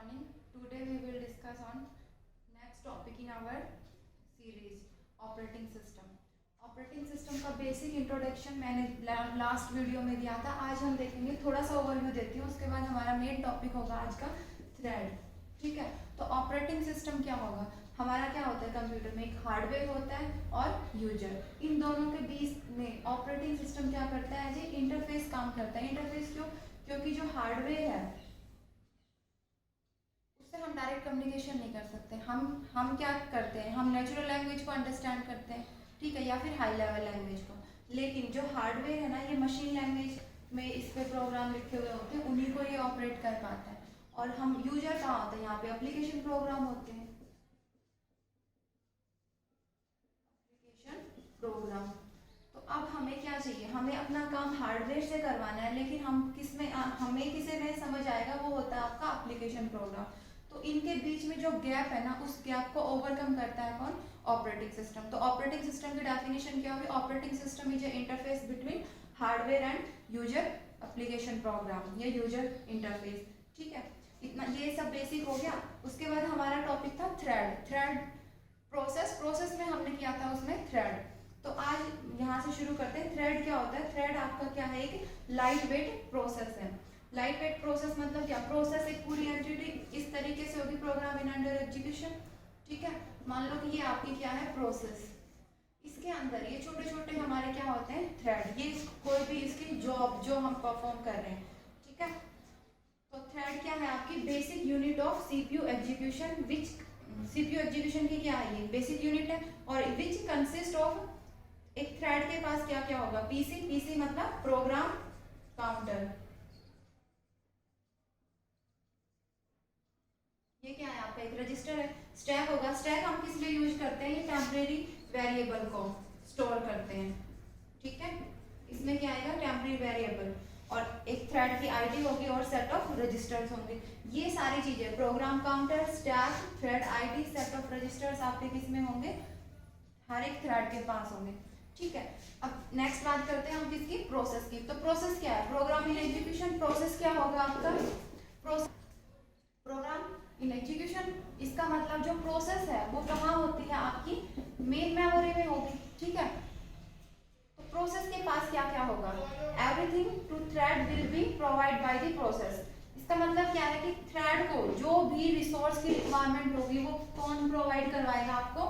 morning. Today we will discuss on next topic in our series operating system. Operating system का basic introduction मैंने last video में दिया था. आज हम देखेंगे, थोड़ा सा ओवरव्यू देती हूँ, उसके बाद हमारा मेन टॉपिक होगा आज का थ्रेड. ठीक है, तो ऑपरेटिंग सिस्टम क्या होगा. हमारा क्या होता है, कंप्यूटर में एक हार्डवेयर होता है और यूजर. इन दोनों के बीच में ऑपरेटिंग सिस्टम क्या करता है, एज ए इंटरफेस काम करता है. इंटरफेस क्यों, क्योंकि जो हार्डवेयर है उससे हम डायरेक्ट कम्युनिकेशन नहीं कर सकते. हम क्या करते हैं, हम नेचुरल लैंग्वेज को अंडरस्टैंड करते हैं, ठीक है, या फिर हाई लेवल लैंग्वेज को. लेकिन जो हार्डवेयर है ना, ये मशीन लैंग्वेज में इस पे प्रोग्राम लिखे हुए होते हैं, उन्हीं को ये ऑपरेट कर पाता है. और हम यूजर कहाँ होते हैं, यहाँ पे एप्लीकेशन प्रोग्राम होते हैं. Application program. तो अब हमें क्या चाहिए, हमें अपना काम हार्डवेयर से करवाना है, लेकिन हमें किसे में समझ आएगा, वो होता है आपका एप्लीकेशन प्रोग्राम. तो इनके बीच में जो गैप है ना, उस गैप को ओवरकम करता है कौन, ऑपरेटिंग सिस्टम. तो ऑपरेटिंग सिस्टम की डेफिनेशन क्या होगी, operating system is interface between hardware and user application program या यूजर इंटरफेस. ठीक है, इतना ये सब बेसिक हो गया. उसके बाद हमारा टॉपिक था थ्रेड प्रोसेस में हमने किया था उसमें थ्रेड. तो आज यहाँ से शुरू करते हैं. थ्रेड क्या होता है, थ्रेड आपका क्या है, एक लाइट वेट प्रोसेस है. लाइट वेट प्रोसेस मतलब क्या, प्रोसेस एक पूरी एंटिटी इस तरीके से होगी, प्रोग्राम इन अंडर एग्जीक्यूशन. ठीक है, मान लो कि ये आपकी क्या है प्रोसेस, इसके अंदर ये छोटे छोटे हमारे क्या होते हैं थ्रेड. ये कोई भी इसकी जॉब जो हम परफॉर्म कर रहे हैं. ठीक है, तो थ्रेड क्या है, आपकी basic unit of CPU execution. Which CPU execution की क्या है, ये बेसिक यूनिट है. और विच कंसिस्ट ऑफ, एक थ्रेड के पास क्या क्या होगा, पीसी मतलब प्रोग्राम काउंटर. ये क्या है आपका, एक रजिस्टर है. स्टैक होगा, स्टैक हम किस लिए यूज करते हैं, ये टेम्परेरी वेरिएबल को स्टोर करते हैं. ठीक है, इसमें क्या आएगा, टेम्परेरी वेरिएबल. और एक थ्रेड की आईडी होगी और सेट ऑफ रजिस्टर्स होंगे. ये सारी चीजें, program counter, stack, thread ID, set of registers आपके किस में होंगे, हर एक थ्रेड के पास होंगे. ठीक है, अब नेक्स्ट बात करते हैं हम किसकी, प्रोसेस की. तो प्रोसेस क्या है, प्रोग्राम इन एग्जीक्यूशन. प्रोसेस क्या होगा आपका, प्रोग्राम इन एग्जीक्यूशन. इसका मतलब जो प्रोसेस है वो कहाँ होती है, आपकी मेन मेमोरी में होगी. ठीक है, तो प्रोसेस के पास क्या क्या होगा, everything to thread will be provide by the process. इसका मतलब क्या है कि थ्रेड को जो भी रिसोर्स की रिक्वायरमेंट होगी वो कौन प्रोवाइड करवाएगा, आपको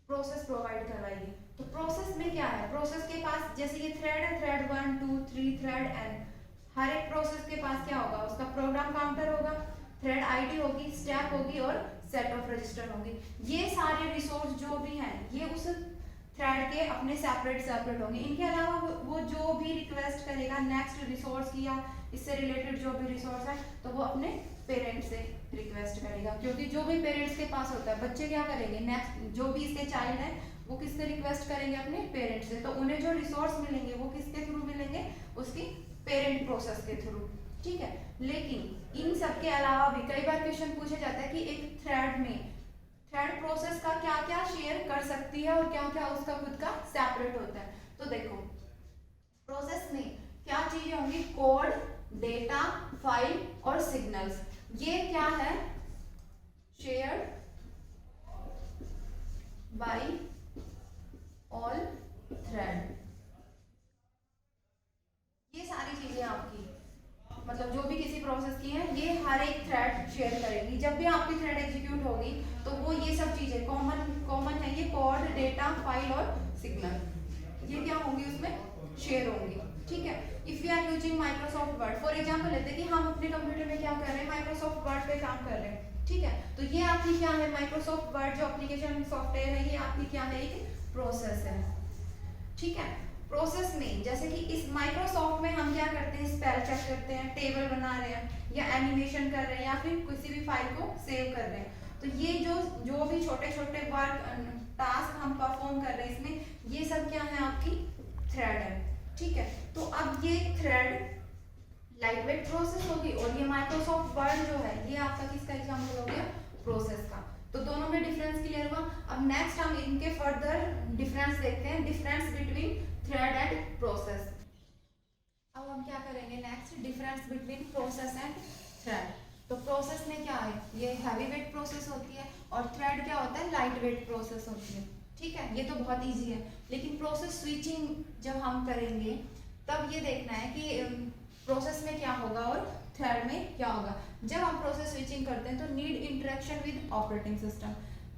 प्रोसेस प्रोवाइड करवाएगी. तो प्रोसेस में क्या है, प्रोसेस के पास जैसे ये थ्रेड है, थ्रेड 1 2 3 थ्रेड एन. हर एक प्रोसेस के पास क्या होगा, उसका प्रोग्राम काउंटर होगा, थ्रेड आईडी होगी, स्टैक होगी और सेट ऑफ रजिस्टर होगी. ये सारे रिसोर्स जो भी हैं ये उस थ्रेड के अपने सेपरेट होंगे. इनके अलावा वो जो भी रिक्वेस्ट करेगा नेक्स्ट रिसोर्स की या इससे रिलेटेड जो भी रिसोर्स है, तो वो अपने पेरेंट्स से रिक्वेस्ट करेगा. क्योंकि जो भी पेरेंट्स के पास होता है, बच्चे क्या करेंगे, नेक्स्ट जो भी इसके चाइल्ड है वो किससे रिक्वेस्ट करेंगे, अपने पेरेंट्स से. तो उन्हें जो रिसोर्स मिलेंगे वो किसके थ्रू मिलेंगे, उसकी पेरेंट प्रोसेस के थ्रू. ठीक है, लेकिन इन सब के अलावा भी कई बार क्वेश्चन पूछा जाता है कि एक थ्रेड में थ्रेड प्रोसेस का क्या क्या शेयर कर सकती है और क्या क्या उसका खुद का सेपरेट होता है. तो देखो, प्रोसेस में क्या चीजें होंगी, कोड, डेटा, फाइल और सिग्नल्स. ये क्या है, शेयर्ड बाय ऑल थ्रेड. ये सारी चीजें आपकी मतलब जो भी किसी प्रोसेस की है, ये हर एक थ्रेड शेयर करेगी. जब भी आपकी थ्रेड एग्जीक्यूट होगी तो वो ये सब चीजें कॉमन है, ये कोड, डेटा, फाइल और सिग्नल, ये क्या होंगी उसमें शेयर होंगी. ठीक है, if you are using Microsoft Word, for example लेते हैं कि हम अपने कंप्यूटर में क्या कर रहे हैं, माइक्रोसॉफ्ट वर्ड पे काम कर रहे हैं. ठीक है, तो ये आपकी क्या है, माइक्रोसॉफ्ट वर्ड जो एप्लीकेशन सॉफ्टवेयर है, ये आपकी क्या है, एक प्रोसेस है. ठीक है, प्रोसेस में जैसे कि इस माइक्रोसॉफ्ट में हम क्या करते हैं, स्पेल चेक करते हैं, टेबल बना रहे हैं या एनिमेशन कर रहे हैं या फिर किसी भी फाइल को सेव कर रहे हैं. तो ये जो भी छोटे छोटे वर्क टास्क हम परफॉर्म कर रहे हैं, इसमें ये सब क्या है, आपकी थ्रेड है. ठीक है, तो अब ये थ्रेड लाइट वेट प्रोसेस होगी और ये माइक्रोसॉफ्ट वर्ड जो है ये आपका किसका एग्जाम्पल हो गया, प्रोसेस का. तो दोनों में डिफरेंस क्लियर हुआ. अब नेक्स्ट हम इनके फर्दर डिफरेंस देखते हैं, difference between thread and process. अब हम क्या करेंगे next, difference between process and thread. तो प्रोसेस में क्या है, ये हैवी वेट प्रोसेस होती है और थ्रेड क्या होता है, लाइट वेट प्रोसेस होती है। ठीक है, ये तो बहुत इजी है। लेकिन प्रोसेस स्विचिंग जब हम करेंगे तब ये देखना है कि प्रोसेस में क्या होगा और थ्रेड में क्या होगा। जब हम प्रोसेस स्विचिंग करते हैं तो need interaction with operating system,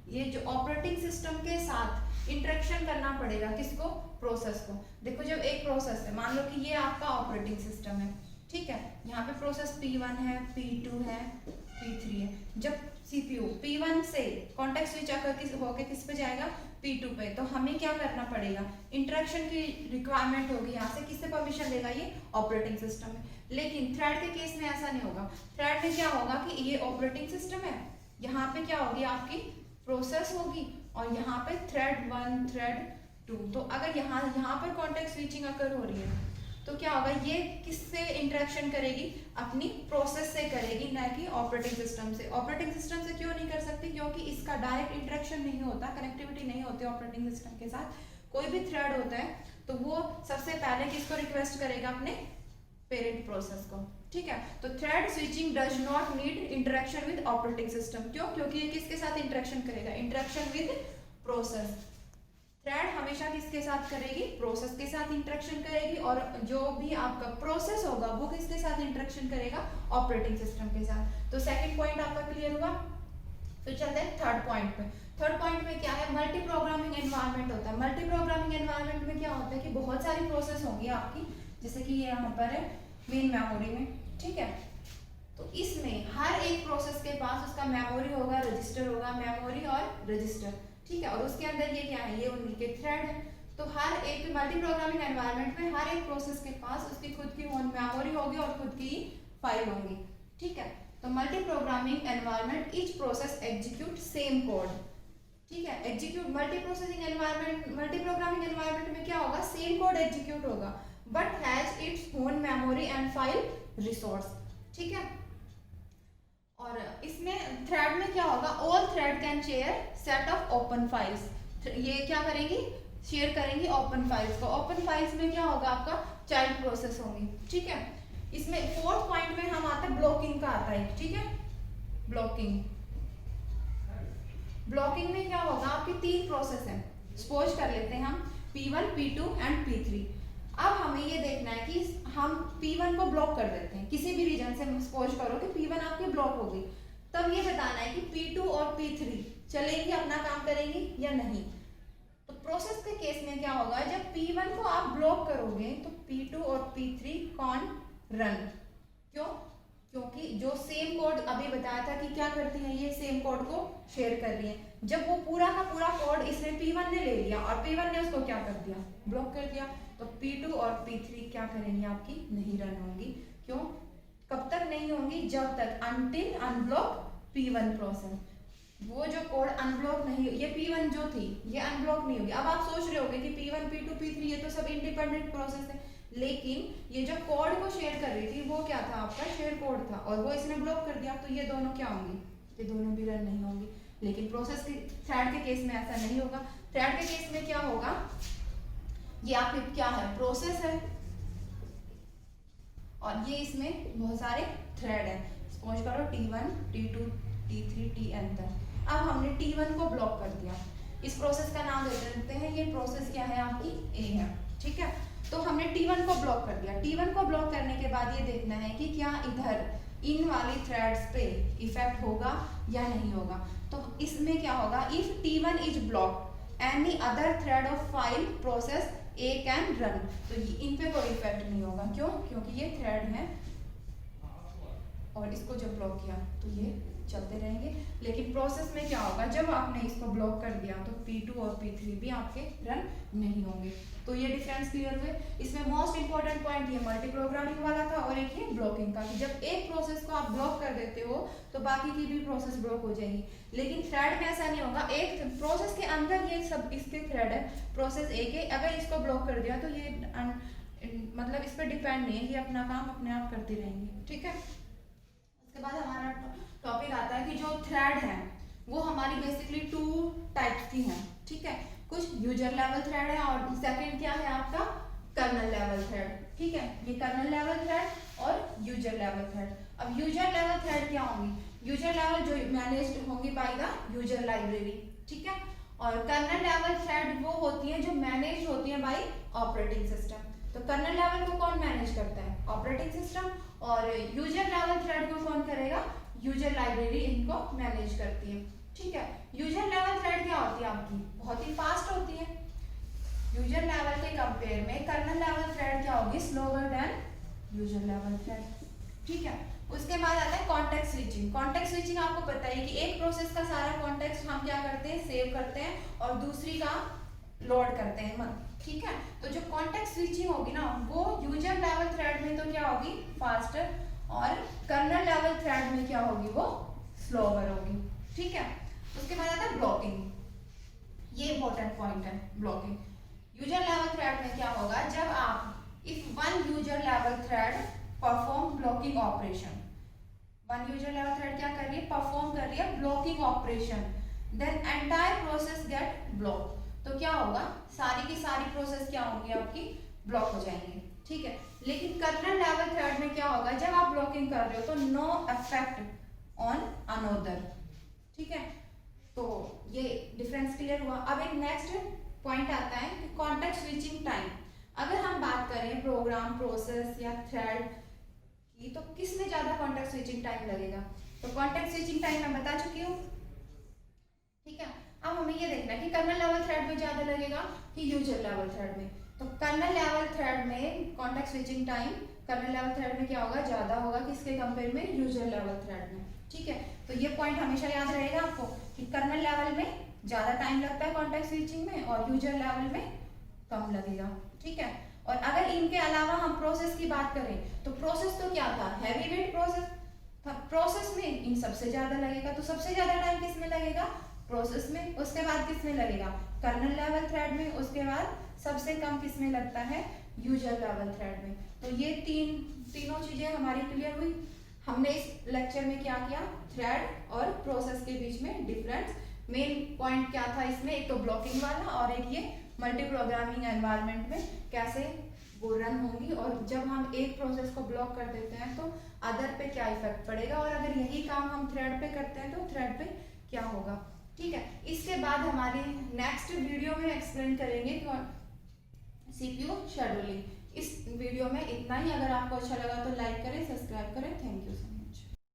ये जो ऑपरेटिंग सिस्टम के साथ इंटरेक्शन करना पड़ेगा किसको, प्रोसेस को। देखो जब एक प्रोसेस है, मान लो कि ये आपका ऑपरेटिंग सिस्टम है, ठीक है, यहाँ पे प्रोसेस P1 है, P2 है, P3 है। जब CPU P1 से कॉन्टेक्ट स्विच होकर किस पे जाएगा, P2 पे, तो हमें क्या करना पड़ेगा, इंटरेक्शन की रिक्वायरमेंट होगी यहाँ से, किससे परमिशन लेगा, ये ऑपरेटिंग सिस्टम है। लेकिन थ्रेड के केस में ऐसा नहीं होगा। थ्रेड में क्या होगा कि ये ऑपरेटिंग सिस्टम है, यहाँ पे क्या होगी, आपकी प्रोसेस होगी और यहाँ पे थ्रेड 1 थ्रेड 2। तो अगर यहाँ पर कॉन्टेक्ट स्विचिंग अगर हो रही है तो क्या होगा, ये किससे इंटरेक्शन करेगी, अपनी प्रोसेस से करेगी, ना कि ऑपरेटिंग सिस्टम से। ऑपरेटिंग सिस्टम से क्यों नहीं कर सकती, क्योंकि इसका डायरेक्ट इंटरेक्शन नहीं होता, कनेक्टिविटी नहीं होती ऑपरेटिंग सिस्टम के साथ। कोई भी थ्रेड होता है तो वो सबसे पहले किसको रिक्वेस्ट करेगा, अपने पेरेंट प्रोसेस को। ठीक है, तो thread switching does not need interaction with operating system. क्यों, क्योंकि ये किसके साथ इंटरेक्शन करेगा, इंटरेक्शन विद प्रोसेस। थ्रेड हमेशा किसके साथ करेगी, प्रोसेस के साथ इंटरेक्शन करेगी, और जो भी आपका प्रोसेस होगा वो किसके साथ इंटरेक्शन करेगा, ऑपरेटिंग सिस्टम के साथ। तो सेकंड पॉइंट आपका क्लियर हुआ। तो चलते हैं थर्ड पॉइंट पे। थर्ड पॉइंट में क्या है, मल्टी प्रोग्रामिंग एनवायरनमेंट होता है। मल्टी प्रोग्रामिंग एनवायरनमेंट में क्या होता है कि बहुत सारी प्रोसेस होंगी आपकी, जैसे कि ये यहाँ पर है मेन मेमोरी में, ठीक है। तो इसमें हर एक प्रोसेस के पास उसका मेमोरी होगा, रजिस्टर होगा, मेमोरी और रजिस्टर, ठीक है, और उसके अंदर ये क्या है, ये उन्हीं के थ्रेड है। तो हर एक मल्टी प्रोग्रामिंग एनवायरनमेंट में हर एक प्रोसेस के पास उसकी खुद की ओन मेमोरी होगी और खुद की फाइल होगी, ठीक है। तो multi programming environment each process execute same code, ठीक है। Execute multi processing environment, multi programming environment में क्या होगा, सेम कोड एग्जीक्यूट होगा but has its own memory and file resource, ठीक है। और इसमें थ्रेड में क्या होगा, all thread can share set of open files. ये क्या करेंगी, शेयर करेंगी ओपन फाइल्स को। ओपन फाइल्स में क्या होगा, आपका चाइल्ड प्रोसेस होंगी, ठीक है। इसमें फोर्थ पॉइंट में हम आते हैं ब्लॉकिंग का आता है, ठीक है। ब्लॉकिंग, ब्लॉकिंग में क्या होगा, आपकी 3 प्रोसेस है, सपोज कर लेते हैं हम P1 P2 एंड P3। अब हमें ये देखना है कि हम P1 को ब्लॉक कर देते हैं किसी भी रीजन से, सपोज करो कि P1 आपकी ब्लॉक हो गई, तब ये बताना है कि P2 और P3 चलेंगी, अपना काम करेंगी या नहीं। तो प्रोसेस के केस में क्या होगा, जब P1 को आप ब्लॉक करोगे तो P2 और P3 कौन रन, क्यों, क्योंकि जो सेम कोड अभी बताया था कि क्या करती है, ये सेम कोड को शेयर कर रही है। जब वो पूरा का पूरा कोड इसने P1 ने ले लिया और P1 ने उसको क्या कर दिया, ब्लॉक कर दिया, तो P2 और P3 क्या करेंगी, आपकी नहीं रन होंगी। क्यों, कब तक नहीं होंगी, जब तक अनटिल अनब्लॉक P1 प्रोसेस। वो जो कोड अनब्लॉक नहीं, ये P1 जो थी ये अनब्लॉक नहीं होगी। अब आप सोच रहे होगे कि P1 P2 P3 ये तो सब इंडिपेंडेंट प्रोसेस है, लेकिन ये जो कोड को शेयर कर रही थी वो क्या था, आपका शेयर कोड था, और वो इसने ब्लॉक कर दिया, तो ये दोनों क्या होंगी, ये दोनों भी रन नहीं होंगी। लेकिन प्रोसेस के थ्रेड के केस में ऐसा नहीं होगा। थ्रेड के केस में क्या होगा, ये आपकी क्या है, प्रोसेस है, और ये इसमें बहुत सारे थ्रेड है, सपोज करो T1 T2 T3 Tn तक। अब हमने T1 को ब्लॉक कर दिया, इस प्रोसेस का नाम दे देते हैं, ये प्रोसेस क्या है, आपकी A है, ठीक है। तो हमने T1 को ब्लॉक कर दिया। T1 को ब्लॉक करने के बाद ये देखना है कि क्या इधर इन वाली थ्रेड्स पे इफेक्ट होगा या नहीं होगा। तो इसमें क्या होगा, if T1 is block any other thread of file process A can run, तो इन पे कोई इफेक्ट नहीं होगा। क्यों, क्योंकि ये थ्रेड है और इसको जब ब्लॉक किया तो ये चलते रहेंगे। लेकिन प्रोसेस में क्या होगा, जब आपने इसको ब्लॉक कर दिया तो P2 और P3 भी आपके रन नहीं होंगे। तो ये डिफरेंस क्लियर हुए। इसमें मोस्ट इंपॉर्टेंट पॉइंट ये मल्टी प्रोग्रामिंग वाला था और एक ये ब्लॉकिंग का, कि जब एक प्रोसेस को आप ब्लॉक कर देते हो तो बाकी की भी प्रोसेस ब्लॉक हो जाएगी। लेकिन थ्रेड में ऐसा नहीं होगा, एक प्रोसेस के अंदर ये सब इसके थ्रेड है, प्रोसेस ए के, अगर इसको ब्लॉक कर दिया तो ये मतलब इस पर डिपेंड नहीं है, ये अपना काम अपने आप करती रहेंगी, ठीक है। उसके बाद हमारा टॉपिक आता है कि जो थ्रेड है वो हमारी बेसिकली 2 टाइप्स की हैं, ठीक है। कुछ यूजर लेवल थ्रेड है और सेकंड क्या है आपका कर्नल लेवल थ्रेड, ठीक है, ये कर्नल लेवल थ्रेड और यूजर लेवल थ्रेड। अब यूजर लेवल थ्रेड क्या होंगी, यूजर लेवल जो मैनेज्ड होंगी बाय द यूजर लाइब्रेरी, ठीक है। और कर्नल लेवल थ्रेड वो होती है जो मैनेज होती है बाय ऑपरेटिंग सिस्टम। तो कर्नल लेवल को कौन मैनेज करता है, ऑपरेटिंग सिस्टम, और यूजर लेवल थ्रेड को कौन करेगा, यूजर लाइब्रेरी इनको मैनेज करती है, ठीक है। यूजर लेवल थ्रेड क्या होती है आपकी, बहुत ही फास्ट होती है। यूजर लेवल के कंपेयर में कर्नल लेवल थ्रेड क्या होगी, slower then user level thread, ठीक है। उसके बाद आता है कॉन्टेक्स्ट स्विचिंग। कॉन्टेक्स्ट स्विचिंग आपको पता है कि एक प्रोसेस का सारा कॉन्टेक्स्ट हम क्या करते हैं, सेव करते हैं और दूसरी का लोड करते हैं, ठीक है। तो जो कॉन्टेक्स्ट स्विचिंग होगी ना वो यूजर लेवल थ्रेड में तो क्या होगी, फास्टर, और कर्नल लेवल थ्रेड में क्या होगी, वो स्लोअर होगी, ठीक है। उसके बाद आता है ब्लॉकिंग, ये इंपॉर्टेंट पॉइंट है ब्लॉकिंग। यूजर लेवल थ्रेड में क्या होगा, जब आप if one user level thread perform blocking operation, one user level thread क्या कर रही है, परफॉर्म कर रही है blocking operation, then entire process get block. तो क्या होगा, सारी की सारी प्रोसेस क्या होंगी आपकी, ब्लॉक हो जाएंगी, ठीक है। लेकिन कर्नल लेवल थ्रेड में क्या होगा, जब आप ब्लॉकिंग कर रहे हो तो नो इफेक्ट ऑन अनदर, ठीक है। तो ये डिफरेंस क्लियर हुआ। अब एक नेक्स्ट पॉइंट आता है कि कॉन्टेक्स्ट स्विचिंग टाइम। अगर हम बात करें प्रोग्राम, प्रोसेस या थ्रेड की, तो किस में ज्यादा कॉन्टेक्स्ट स्विचिंग टाइम लगेगा, तो कॉन्टेक्स्ट स्विचिंग टाइम मैं बता चुकी हूँ, ठीक है। अब हमें ये देखना है कि कर्नल लेवल थ्रेड में ज्यादा लगेगा कि यूजर लेवल थ्रेड में। तो कर्नल लेवल थ्रेड में context switching time kernel level thread में क्या होगा, ज्यादा होगा किसके कंपेयर में, यूजर लेवल थ्रेड में, ठीक है। तो ये पॉइंट हमेशा याद रहेगा आपको कि कर्नल लेवल में ज्यादा टाइम लगता है कॉन्टेक्स्ट स्विचिंग में और यूजर लेवल में कम लगेगा, ठीक है। और अगर इनके अलावा हम प्रोसेस की बात करें तो प्रोसेस तो क्या था, हैवी वेट प्रोसेस था, प्रोसेस में इन सबसे ज्यादा लगेगा। तो सबसे ज्यादा टाइम किस में लगेगा, प्रोसेस में, उसके बाद किस में लगेगा, कर्नल लेवल थ्रेड में, उसके बाद सबसे कम किस में लगता है, यूजर लेवल थ्रेड में। तो ये तीनों चीजें हमारी क्लियर हुई। हमने इस लेक्चर में क्या किया, थ्रेड और प्रोसेस के बीच में डिफरेंस, मेन पॉइंट क्या था इसमें, एक तो ब्लॉकिंग वाला और एक ये मल्टी प्रोग्रामिंग एनवायरनमेंट में कैसे वो रन होंगी, और जब हम एक प्रोसेस को ब्लॉक कर देते हैं तो अदर पे क्या इफेक्ट पड़ेगा, और अगर यही काम हम थ्रेड पे करते हैं तो थ्रेड पे क्या होगा, ठीक है। इसके बाद हमारी नेक्स्ट वीडियो में एक्सप्लेन करेंगे सीपीयू शेड्यूलिंग। इस वीडियो में इतना ही। अगर आपको अच्छा लगा तो लाइक करें, सब्सक्राइब करें। Thank you.